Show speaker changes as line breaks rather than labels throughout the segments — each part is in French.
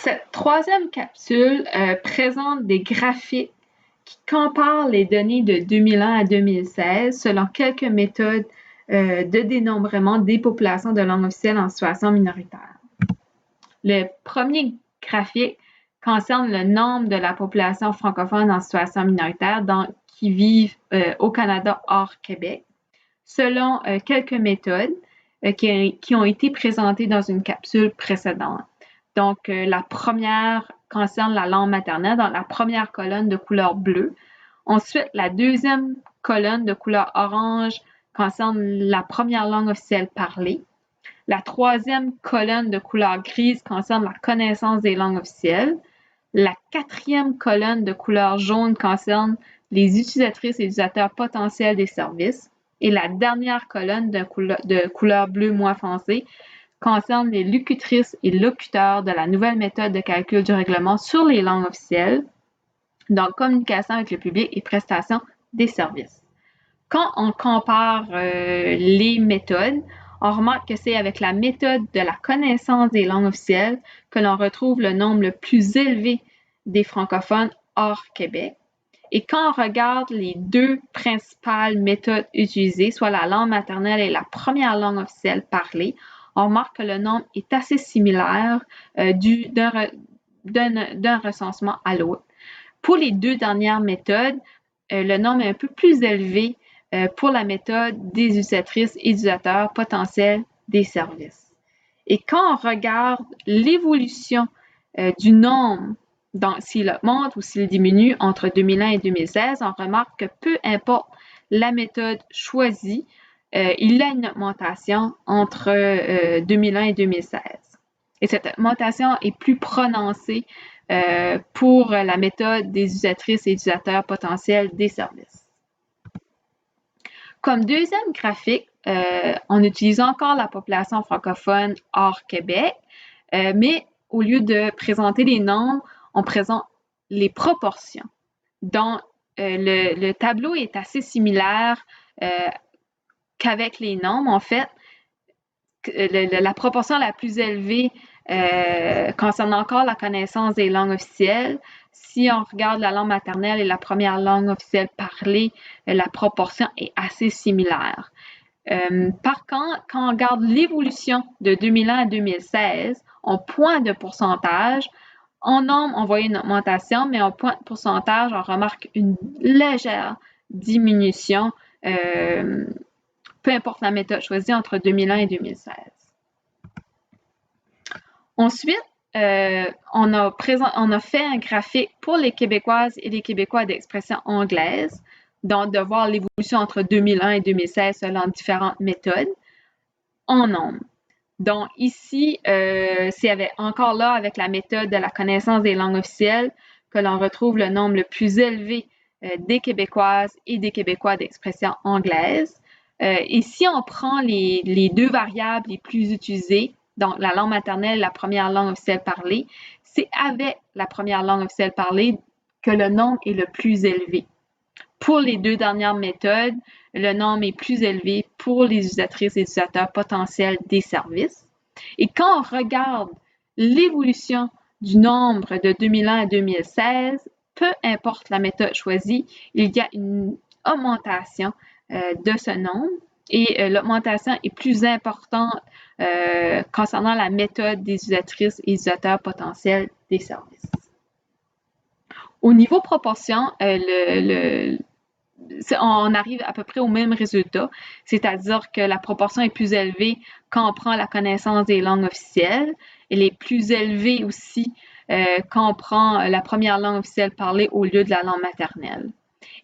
Cette troisième capsule présente des graphiques qui comparent les données de 2001 à 2016 selon quelques méthodes de dénombrement des populations de langue officielle en situation minoritaire. Le premier graphique concerne le nombre de la population francophone en situation minoritaire qui vivent au Canada hors Québec, selon quelques méthodes qui ont été présentées dans une capsule précédente. Donc, la première concerne la langue maternelle dans la première colonne de couleur bleue. Ensuite, la deuxième colonne de couleur orange concerne la première langue officielle parlée. La troisième colonne de couleur grise concerne la connaissance des langues officielles. La quatrième colonne de couleur jaune concerne les utilisatrices et utilisateurs potentiels des services. Et la dernière colonne de couleur bleu moins foncé concerne les locutrices et locuteurs de la nouvelle méthode de calcul du règlement sur les langues officielles, donc communication avec le public et prestation des services. Quand on compare les méthodes, on remarque que c'est avec la méthode de la connaissance des langues officielles que l'on retrouve le nombre le plus élevé des francophones hors Québec. Et quand on regarde les deux principales méthodes utilisées, soit la langue maternelle et la première langue officielle parlée, on remarque que le nombre est assez similaire d'un recensement à l'autre. Pour les deux dernières méthodes, le nombre est un peu plus élevé pour la méthode des utilisatrices et utilisateurs potentiels des services. Et quand on regarde l'évolution du nombre, s'il augmente ou s'il diminue entre 2001 et 2016, on remarque que peu importe la méthode choisie, il y a une augmentation entre 2001 et 2016. Et cette augmentation est plus prononcée pour la méthode des utilisatrices et utilisateurs potentiels des services. Comme deuxième graphique, on utilise encore la population francophone hors Québec, mais au lieu de présenter les nombres, on présente les proportions. Donc, le tableau est assez similaire qu'avec les nombres. En fait, la proportion la plus élevée concerne encore la connaissance des langues officielles. Si on regarde la langue maternelle et la première langue officielle parlée, la proportion est assez similaire. Par contre, quand on regarde l'évolution de 2001 à 2016, en point de pourcentage, en nombre, on voit une augmentation, mais en point de pourcentage, on remarque une légère diminution, peu importe la méthode choisie entre 2001 et 2016. Ensuite, on a fait un graphique pour les Québécoises et les Québécois d'expression anglaise, donc de voir l'évolution entre 2001 et 2016 selon différentes méthodes en nombre. Donc ici, c'est encore là avec la méthode de la connaissance des langues officielles que l'on retrouve le nombre le plus élevé des Québécoises et des Québécois d'expression anglaise. Et si on prend les deux variables les plus utilisées, donc la langue maternelle et la première langue officielle parlée, c'est avec la première langue officielle parlée que le nombre est le plus élevé. Pour les deux dernières méthodes, le nombre est plus élevé pour les utilisatrices et utilisateurs potentiels des services. Et quand on regarde l'évolution du nombre de 2001 à 2016, peu importe la méthode choisie, il y a une augmentation de ce nombre et l'augmentation est plus importante concernant la méthode des utilisatrices et utilisateurs potentiels des services. Au niveau proportion, on arrive à peu près au même résultat, c'est-à-dire que la proportion est plus élevée quand on prend la connaissance des langues officielles. Elle est plus élevée aussi quand on prend la première langue officielle parlée au lieu de la langue maternelle.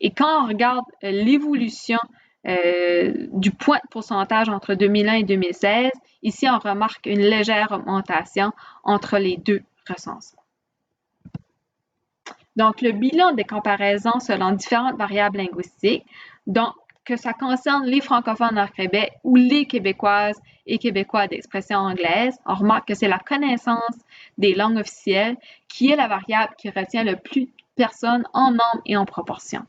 Et quand on regarde l'évolution du point de pourcentage entre 2001 et 2016, ici on remarque une légère augmentation entre les deux recensements. Donc, le bilan des comparaisons selon différentes variables linguistiques, donc que ça concerne les francophones hors Québec ou les Québécoises et Québécois d'expression anglaise, on remarque que c'est la connaissance des langues officielles qui est la variable qui retient le plus de personnes en nombre et en proportion.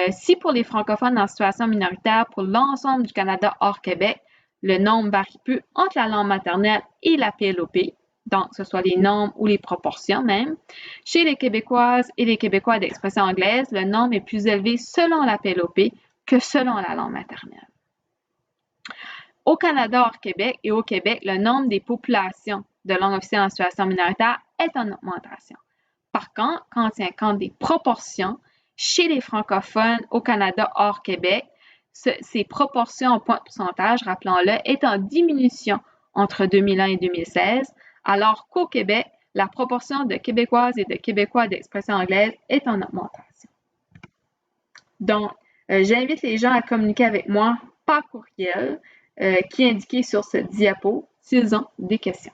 Si pour les francophones en situation minoritaire, pour l'ensemble du Canada hors Québec, le nombre varie peu entre la langue maternelle et la PLOP. donc que ce soit les nombres ou les proportions même. Chez les Québécoises et les Québécois d'expression anglaise, le nombre est plus élevé selon la PLOP que selon la langue maternelle. Au Canada hors Québec et au Québec, le nombre des populations de langue officielle en situation minoritaire est en augmentation. Par contre, quand on tient compte des proportions, chez les francophones au Canada hors Québec, ces proportions en point de pourcentage, rappelons-le, est en diminution entre 2001 et 2016, alors qu'au Québec, la proportion de Québécoises et de Québécois d'expression anglaise est en augmentation. Donc, j'invite les gens à communiquer avec moi par courriel qui est indiqué sur ce diapo s'ils ont des questions.